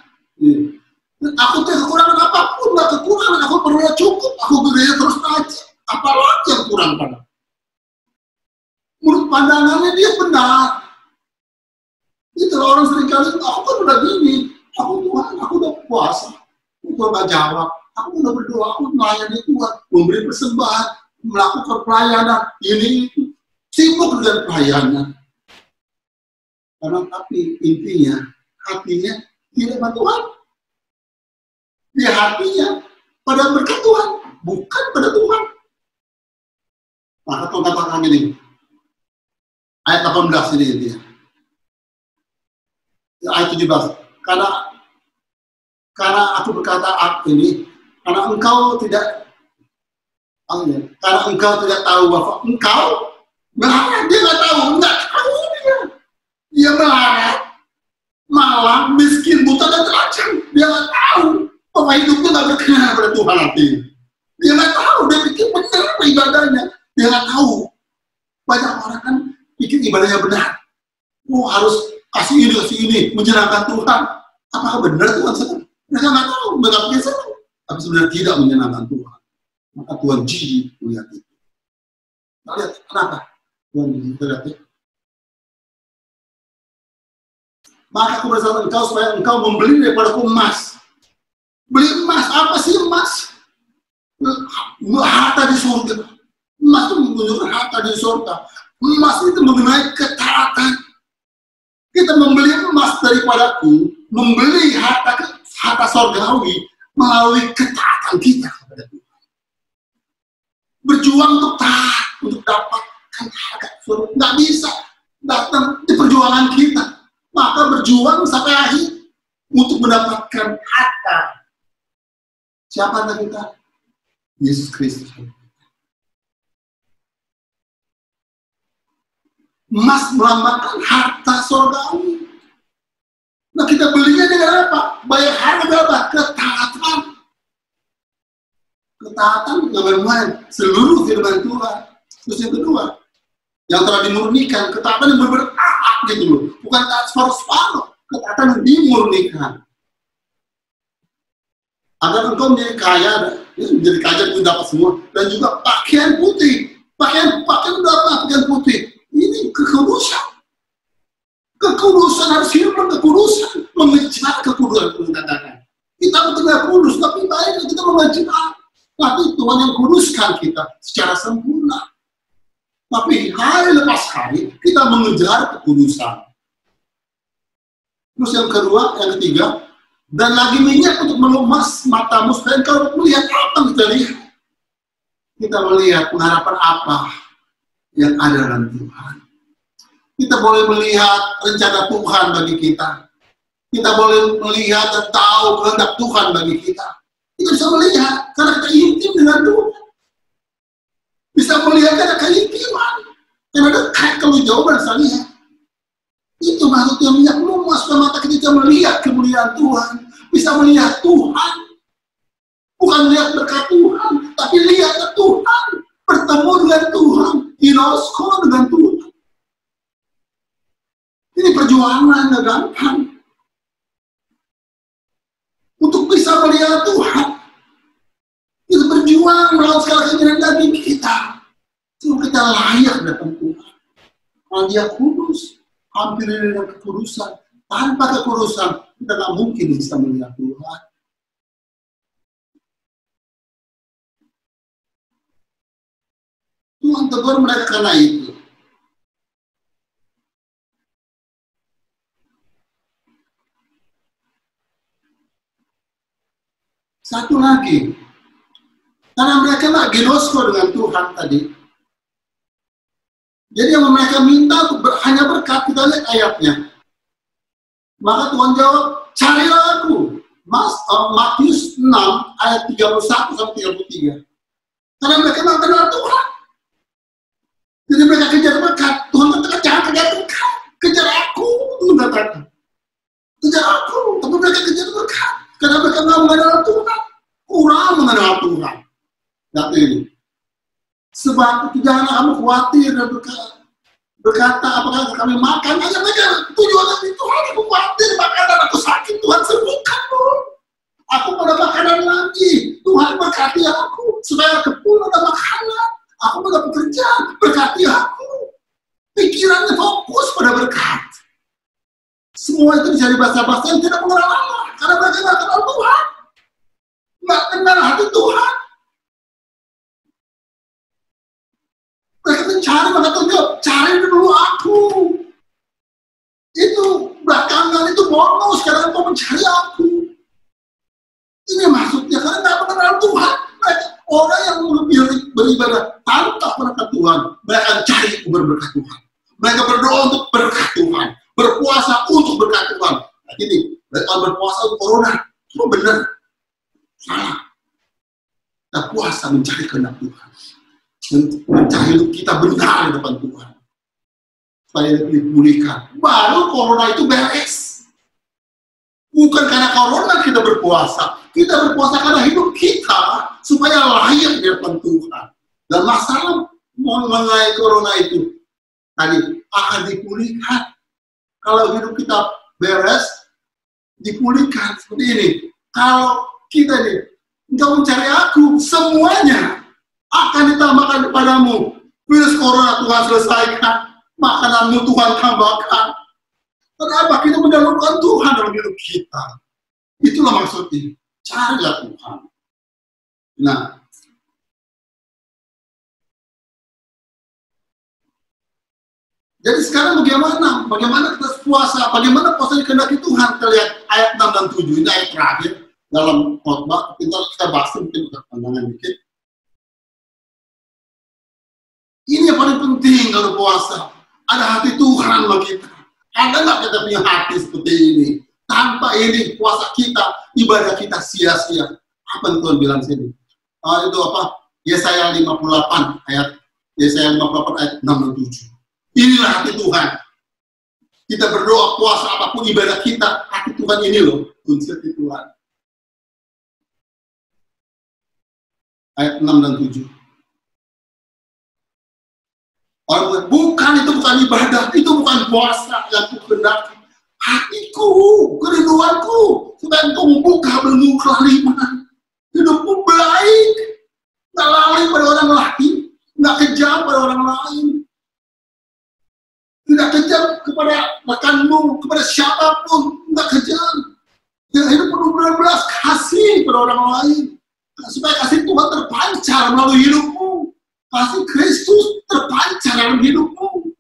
Aku tuh kekurangan apapun, nggak kekurangan. Aku perlu cukup. Aku berdaya terus aja. Apalagi yang kurang pada. Menurut pandangannya dia benar. Itu orang sering kali, aku kan udah gini. Aku Tuhan, aku udah puasa. Aku nggak jawab. Aku udah berdoa, aku melayani Tuhan. Memberi persembahan, melakukan pelayanan. Ini itu. Sibuk dengan pelayanan. Karena tapi intinya, hatinya tidak pada Tuhan. Dia hatinya pada berkat Tuhan, bukan pada Tuhan. Maka Tuhan katakan ini, ayat 18 ini dia. Ayat 17. Karena aku berkata ini, karena engkau tidak tahu bahwa engkau melarat, dia nggak tahu dia. Dia melarat, malam, miskin, buta dan terancam. Dia nggak tahu bahwa hidupnya nggak berkenan pada Tuhan artinya. Dia nggak tahu, dia pikir benar ibadahnya. Dia nggak tahu. Banyak orang kan pikir ibadahnya benar. Oh harus kasih ini, menyenangkan Tuhan. Apakah benar Tuhan senang? Mereka nggak tahu, mereka pikir senang. Tapi sebenarnya tidak menyenangkan Tuhan. Maka Tuhan jijik melihat itu. Kita lihat, kenapa? Tuhan jijik, kita lihat ya. Maka aku bersama engkau supaya engkau membeli daripada emas. Beli emas, apa sih emas? Harta di surga. Emas itu menunjukkan harta di surga. Emas itu mengenai ketaatan. Kita membeli emas daripadaku, membeli harta surgawi melalui ketaatan kita kepada Tuhan. Berjuang untuk taat, untuk dapatkan harta surga. Nggak bisa datang di perjuangan kita. Maka berjuang sampai akhir untuk mendapatkan harta. Siapa yang kita? Yesus Kristus. Emas melambangkan harta surgawi. Nah kita belinya dengan apa? Bayar harga berapa? Ketaatan. Ketaatan dengan main seluruh firman Tuhan. Terus yang kedua, yang telah dimurnikan, ketaatan yang benar-benar gitu loh. Bukan taat separuh-separuh. Ketaatan yang dimurnikan. agar engkau menjadi kaya, ya, menjadi kaya itu dapat semua, dan juga pakaian putih, pakaian putih. Ini kekudusan harus hilang, kekudusan, mengejar kekudusan, katakan. Kita betul kudus, tapi baiknya kita mengejar. Tapi Tuhan yang kuduskan kita secara sempurna. Tapi hari lepas hari kita mengejar kekudusan. Terus yang kedua, yang ketiga, dan lagi minyak untuk melumas matamu supaya engkau melihat apa yang kita lihat. Kita melihat pengharapan apa yang ada dalam Tuhan. Kita boleh melihat rencana Tuhan bagi kita. Kita boleh melihat dan tahu kehendak Tuhan bagi kita. Kita bisa melihat karena kita intim dengan Tuhan. Bisa melihat karena keintiman. Karena dekat, kalau jauh bisa lihat. Itu maksudnya minyak lumas supaya mata kita bisa melihat kemuliaan Tuhan. Bisa melihat Tuhan. Bukan melihat berkat Tuhan, tapi lihat ke Tuhan. Bertemu dengan Tuhan. Hinosko dengan Tuhan. Ini perjuangan yang gampang. Untuk bisa melihat Tuhan. Kita berjuang melawan segala keinginan daging kita. Supaya kita layak datang Tuhan. Kalau Dia kudus, hampir dengan kekudusan. Tanpa kekudusan, kita tidak mungkin bisa melihat Tuhan. Tuhan tegur mereka karena itu. Satu lagi, karena mereka tidak ginosko dengan Tuhan tadi. Jadi yang mereka minta hanya berkat, kita lihat ayatnya. Maka Tuhan jawab, carilah aku. Matius 6 ayat 31 sampai 33. Karena mereka tidak kenal Tuhan. Jadi mereka kejar berkat. Tuhan katakan, jangan kejar berkat. Kejar aku. Tuhan katakan. Kejar aku. Tapi mereka kejar berkat. Karena mereka tidak mengenal Tuhan. Kurang mengenal Tuhan. Lihat ini. Sebab itu jangan kamu khawatir dan berkata apakah kami makan. Hanya mereka tujuan dari Tuhan. Aku khawatir makanan aku sakit. Tuhan sembuhkan dulu. Aku pada makanan lagi. Tuhan berkati aku. Supaya aku pun ada makanan. Aku pada pekerjaan. Berkati aku. Pikirannya fokus pada berkat. Semua itu bisa bahasa-bahasa yang tidak mengenal Allah. Karena mereka tidak kenal Tuhan. Tidak kenal hati Tuhan. Mereka mencari, maka Tuhan cari dulu aku. Itu belakangan itu bonus, sekarang kau mencari aku. Ini maksudnya, karena tidak mengenal Tuhan. Mereka, orang yang beribadah tanpa berkat Tuhan, mereka cari berkat Tuhan. Mereka berdoa untuk berkat Tuhan. Berpuasa untuk berkat Tuhan. Nah, ini, mereka berpuasa untuk corona. Itu benar. Salah. Kita puasa mencari kehendak Tuhan. Mencari kita benar di depan Tuhan. Supaya dipulihkan. Baru corona itu beres. Bukan karena corona kita berpuasa. Kita berpuasa karena hidup kita supaya layak di depan Tuhan. Dan masalah mengenai corona itu tadi akan dipulihkan. Kalau hidup kita beres, dipulihkan seperti ini. Kalau kita ini, engkau mencari aku, semuanya akan ditambahkan kepadamu. Virus corona Tuhan selesaikan, makananmu Tuhan tambahkan. Kenapa kita mendahulukan Tuhan dalam hidup kita? Itulah maksudnya. Carilah Tuhan. Nah, jadi sekarang bagaimana? Bagaimana kita puasa? Bagaimana puasa dikehendaki Tuhan? Kita lihat ayat 6 dan 7. Ini ayat terakhir dalam khotbah. Kita bahas mungkin pandangan dikit. Ini yang paling penting kalau puasa. Ada hati Tuhan bagi kita. Ada nggak kita punya hati seperti ini? Tanpa ini puasa kita, ibadah kita sia-sia. Apa yang Tuhan bilang sini? Itu apa? Yesaya 58 ayat 6 dan 7. Inilah hati Tuhan. Kita berdoa, puasa, apapun ibadah kita, hati Tuhan ini loh, kunci hati Tuhan. Ayat 6 dan 7. Orang bukan, itu bukan ibadah, itu bukan puasa yang kuhendaki. Hatiku, kerinduanku, supaya engkau membuka belenggu kelaliman. lain. Tidak kejam kepada rekanmu, kepada siapapun, tidak kejam. Yang hidup penuh belas kasih pada orang lain. Supaya kasih Tuhan terpancar melalui hidupmu. Kasih Kristus terpancar dalam hidupmu.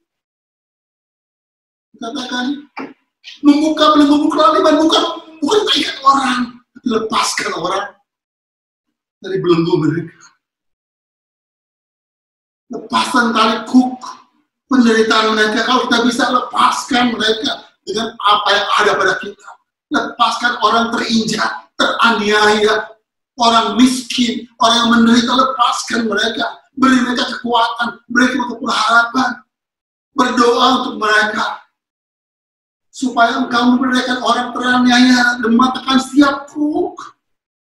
Katakan, membuka belenggu kelaliman bukan terikat orang, tapi lepaskan orang dari belenggu mereka. Lepaskan tali kuk penderitaan mereka. Kalau kita bisa lepaskan mereka dengan apa yang ada pada kita. Lepaskan orang terinjak, teraniaya, orang miskin, orang yang menderita. Lepaskan mereka, beri mereka kekuatan, beri mereka pengharapan. Berdoa untuk mereka supaya engkau memberdayakan orang teraniaya dan mematahkan setiap kuk.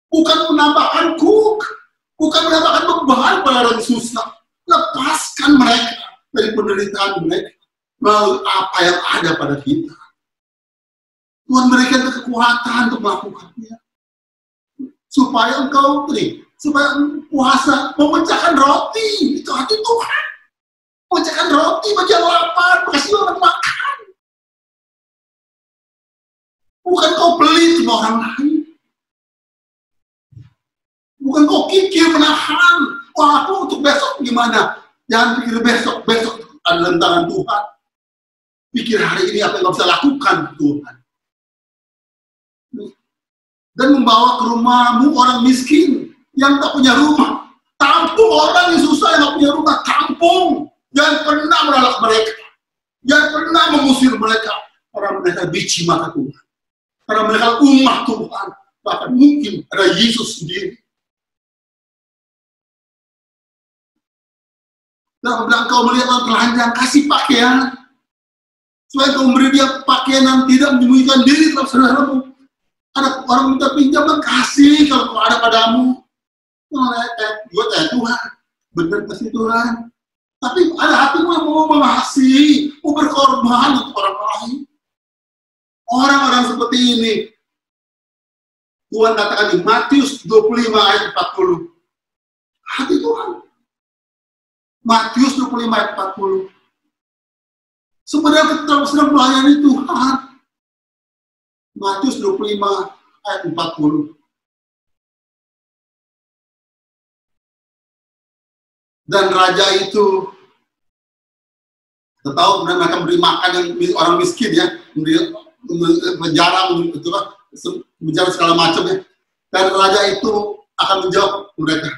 Bukan menambahkan kuk, bukan menambahkan beban pada orang susah. Lepaskan mereka dari penderitaan mereka melalui apa yang ada pada kita. Tuhan berikan kekuatan untuk melakukannya. Supaya engkau supaya puasa memecahkan roti, itu hati Tuhan. Memecahkan roti bagi yang lapar, kasih orang makan. Bukan kau pelit sama orang lain. Bukan kau kikir menahan. Wah, aku untuk besok gimana? Jangan pikir besok adalah tangan Tuhan. Pikir hari ini apa yang kau bisa lakukan Tuhan. Dan membawa ke rumahmu orang miskin yang tak punya rumah. Tampung orang yang susah yang tak punya rumah. Tampung. Jangan pernah menolak mereka. Jangan pernah mengusir mereka. Karena mereka bici mata Tuhan. Karena mereka umat Tuhan. Bahkan mungkin ada Yesus sendiri. Dan apabila engkau melihat orang telanjang, kasih pakaian. Supaya engkau memberi dia pakaian yang tidak menyembunyikan diri terhadap saudaramu. Ada orang minta pinjaman, kasih kalau ada padamu. Buat Tuhan, benar kasih Tuhan. Tapi ada hatimu yang mau mengasihi, mau berkorban untuk orang lain. Orang-orang seperti ini, Tuhan katakan di Matius 25 ayat 40. Hati Tuhan. Matius 25 ayat 40. Sebenarnya kita sedang melayani Tuhan. Matius 25 ayat 40. Dan raja itu, kita tahu mereka memberi makan yang orang miskin ya, memberi penjara, menjara segala macam ya. Dan raja itu akan menjawab mereka,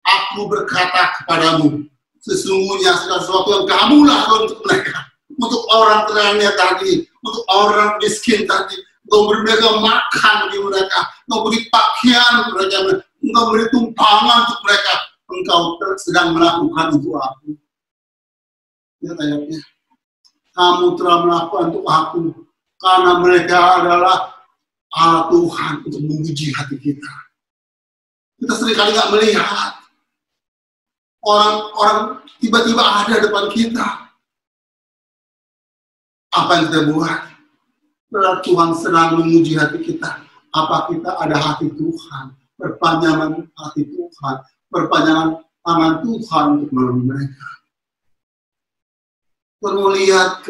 aku berkata kepadamu, sesungguhnya segala sesuatu yang kamu lakukan untuk mereka, untuk orang teraniaya tadi, untuk orang miskin tadi, engkau beri mereka makan bagi mereka, engkau beri pakaian mereka, engkau beri tumpangan untuk mereka, engkau sedang melakukan untuk aku. Ya ayatnya, kamu telah melakukan untuk aku, karena mereka adalah Allah Tuhan untuk menguji hati kita. Kita seringkali nggak melihat orang-orang tiba-tiba ada depan kita. Apa yang kita buat? Berarti Tuhan sedang menguji hati kita. Apa kita ada hati Tuhan? Perpanjangan hati Tuhan. Perpanjangan tangan Tuhan untuk menolong mereka. Tuhan mau lihat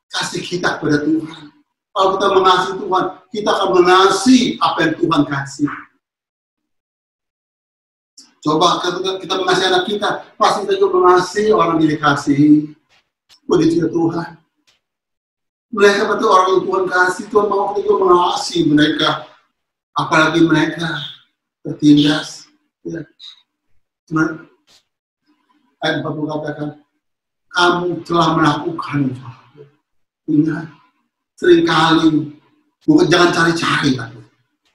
kasih kita kepada Tuhan. Kalau kita mengasihi Tuhan, kita akan mengasihi apa yang Tuhan kasih. Coba kita mengasihi anak kita, pasti kita juga mengasihi orang yang dikasihi. Begitu ya Tuhan. Mereka betul orang yang Tuhan kasih, Tuhan mau kita juga mengasihi mereka. Apalagi mereka tertindas. Ya. Ayat 40 katakan, kamu telah melakukan itu. Ingat, seringkali, bukan jangan cari-cari.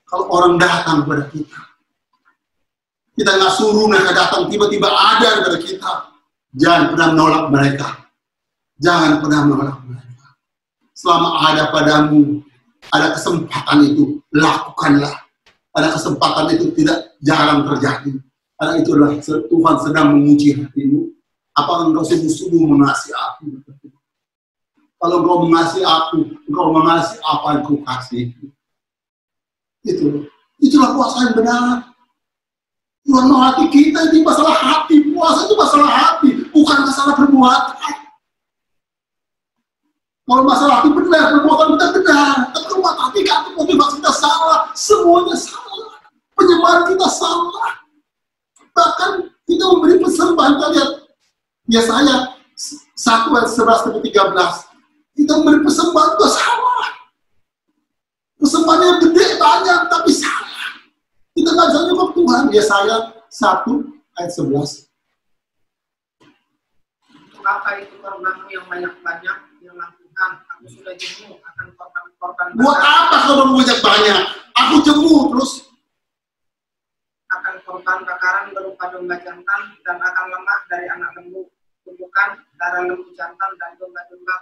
Kalau orang datang kepada kita nggak suruh mereka datang, tiba-tiba ada kepada kita. Jangan pernah menolak mereka. Jangan pernah menolak mereka. Selama ada padamu, ada kesempatan itu, lakukanlah. Ada kesempatan itu tidak jarang terjadi. Karena itu adalah Tuhan sedang menguji hatimu. Apakah engkau sungguh-sungguh mengasihi aku? Kalau engkau mengasihi aku, engkau mengasihi apa yang kau kasih. Itulah puasa yang benar. Tuhan mau hati kita, ini masalah hati. Puasa itu masalah hati. bukan masalah perbuatan. Kalau masalah hati benar, perbuatan kita benar. Tapi kalau hati kita, motivasi kita salah, semuanya salah. Penyembahan kita salah. Bahkan kita memberi persembahan, kita lihat Yesaya 1 ayat 11-13. Kita memberi persembahan itu salah. Persembahan yang gede banyak, tapi salah. Kita nggak bisa nyokap Tuhan. Yesaya 1 ayat 11. Apa itu korbanmu yang banyak-banyak? Biarlah Tuhan, aku sudah jenuh akan korban-korban. Buat apa korban banyak-banyak? Aku jenuh terus. Akan korban bakaran berupa domba jantan dan akan lemah dari anak lembu, tumbukan darah lembu jantan dan domba-domba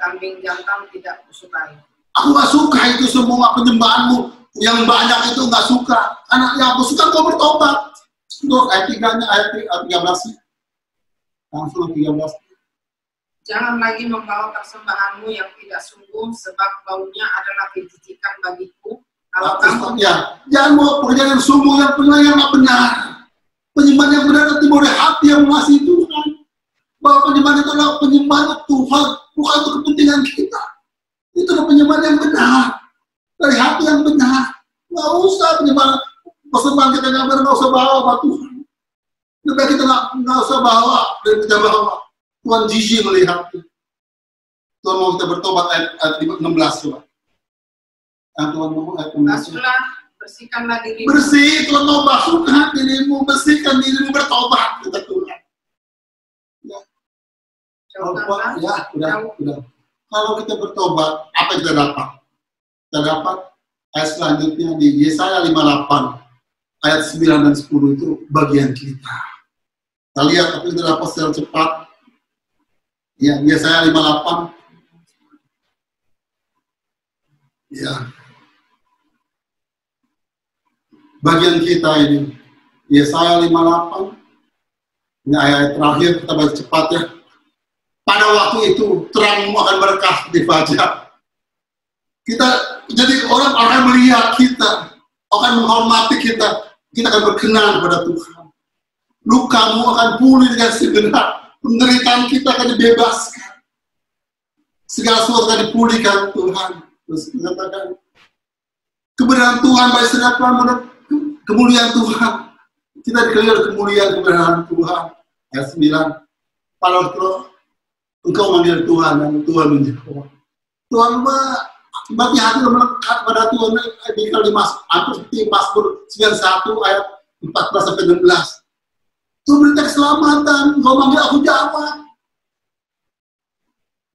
kambing jantan tidak kusukai. Aku nggak suka itu semua penyembahanmu yang banyak itu nggak suka. Karena yang aku suka kau bertobat. Untuk ayat 3-nya, ayat 13. Langsung 13. Jangan lagi membawa persembahanmu yang tidak sungguh, sebab baunya adalah kejijikan bagiku. Kalau kamu jangan mau pekerjaan yang sungguh, yang benar, yang nggak benar. Penyembahan yang benar nanti dari hati yang mengasihi Tuhan. Bahwa penyembahan itu adalah penyembahan Tuhan, bukan untuk kepentingan kita. Itu adalah penyembahan yang benar, dari hati yang benar. Nggak usah penyembahan persembahan kita yang benar, nggak usah bawa Tuhan. Lebih kita nggak usah bawa dan kita bawa. Tuhan jijik melihat. Tuhan mau kita bertobat ayat 16 coba. Tuhan mau ayat 16. Basuhlah, bersihkanlah dirimu. Bersih, Tuhan mau basuhkan dirimu, bersihkan dirimu, bertobat kita Tuhan. Ya. Udah. Kalau kita bertobat, apa yang kita dapat? Kita dapat ayat selanjutnya di Yesaya 58 ayat 9 dan 10 itu bagian kita. Kita lihat, tapi kita dapat secara cepat. Ya, Yesaya 58. Ya. Bagian kita ini, Yesaya 58. Ini ayat terakhir, kita baca cepat ya. Pada waktu itu, terangmu akan berkah di fajar. Kita, jadi orang akan melihat kita, akan menghormati kita, kita akan berkenan kepada Tuhan. Lukamu akan pulih dengan segenap, penderitaan kita akan dibebaskan. Segala sesuatu akan dipulihkan Tuhan. Terus mengatakan, kebenaran Tuhan, baik sedap Tuhan, kemuliaan Tuhan. Kita dikelilingi kemuliaan kebenaran Tuhan. Ayat 9. Kalau engkau manggil Tuhan dan Tuhan menjawab. Tuhan berarti hati melekat pada Tuhan. Kalau di seperti Mazmur 91 ayat 14-16. Tuhan berita keselamatan. Engkau manggil aku jawab.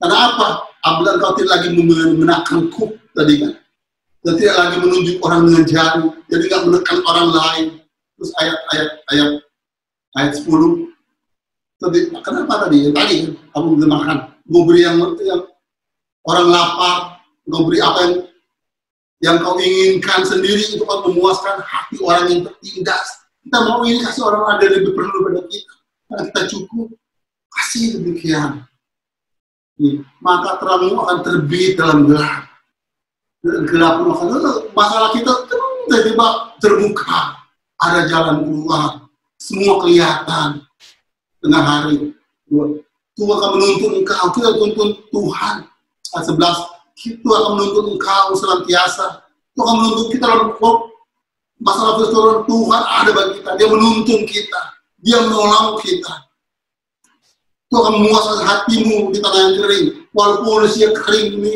Karena apa? Apabila engkau tidak lagi menekanku tadi kan. Dan tidak lagi menunjuk orang dengan jari. Jadi nggak menekan orang lain. Terus ayat 10. Tadi, kenapa tadi? Tadi kan, kamu bisa makan. Gue beri yang orang lapar. Gue beri apa yang kau inginkan sendiri. Itu akan memuaskan hati orang yang tertindas. Kita mau ini kasih orang ada yang lebih perlu pada kita. Karena kita cukup. Kasih demikian. Maka terangmu akan terbit dalam gelap. Dan gelap akan masalah kita tiba-tiba terbuka. Ada jalan keluar. Semua kelihatan. Tengah hari, Tuhan akan menuntun engkau, kita tuntun Tuhan. Ayat 11, Tuhan akan menuntun engkau senantiasa. Tuhan akan menuntun kita dalam masalah persoalan Tuhan ada bagi kita. Dia menuntun kita, Dia menolong kita. Tuhan akan memuaskan hatimu di tanah yang kering. Walaupun usia kering ini,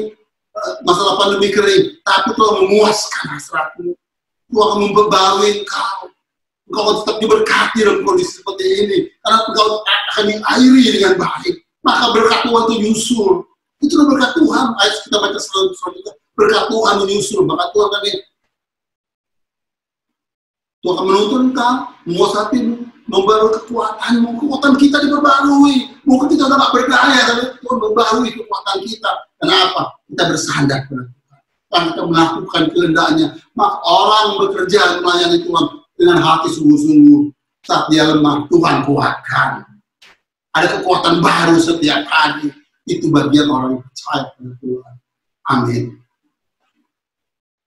masalah pandemi kering, tapi Tuhan memuaskan hasratmu. Tuhan akan memperbarui engkau. Engkau tetap diberkati dalam kondisi seperti ini. Karena engkau akan diairi dengan baik. Maka berkat Tuhan itu nyusul. Itulah berkat Tuhan. Ayat kita baca selanjutnya. Berkat Tuhan menyusul. Maka Tuhan akan menuntun engkau, memuasatimu, membaru kekuatanmu. Kekuatan kita diperbarui. Mungkin kita udah gak berdaya, tapi Tuhan membarui kekuatan kita. Kenapa? Kita bersandar pada Tuhan. Karena kita melakukan kehendaknya. Maka orang bekerja melayani Tuhan dengan hati sungguh-sungguh. Saat dia lemah, Tuhan kuatkan. Ada kekuatan baru setiap hari. Itu bagian orang yang percaya pada Tuhan. Amin.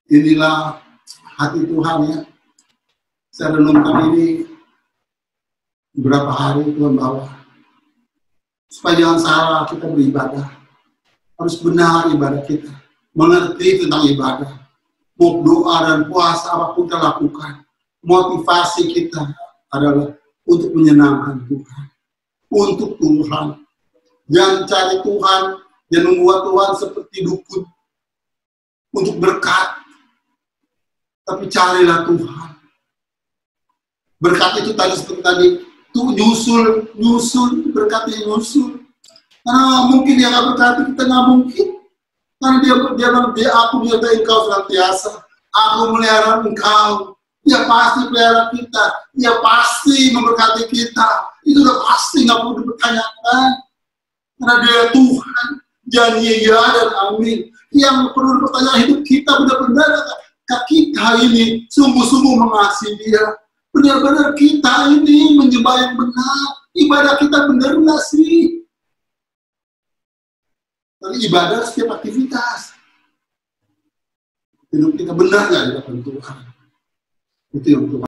Inilah hati Tuhan ya. Saya renungkan ini Beberapa hari Tuhan bawa. Supaya jangan salah kita beribadah. Harus benar ibadah kita. Mengerti tentang ibadah. Mau doa dan puasa apapun kita lakukan. Motivasi kita adalah untuk menyenangkan Tuhan. Untuk Tuhan. Jangan cari Tuhan. Jangan membuat Tuhan seperti dukun. Untuk berkat. Tapi carilah Tuhan. Berkat itu tadi seperti tadi. Tuh nyusul. Berkatnya nyusul. Karena mungkin dia nggak berkati, kita nggak mungkin. Karena dia aku menyertai engkau senantiasa. Aku melihara engkau. Dia pasti pelihara kita. Dia pasti memberkati kita. Itu udah pasti, nggak perlu dipertanyakan. Karena dia Tuhan. Janji ya dan amin. Yang perlu dipertanyakan hidup kita benar-benar kita ini sungguh-sungguh mengasihi dia. Benar-benar kita ini menyembah yang benar. Ibadah kita benar nggak sih? Tapi ibadah setiap aktivitas. Hidup kita benar nggak di hadapan Tuhan? Itu yang Tuhan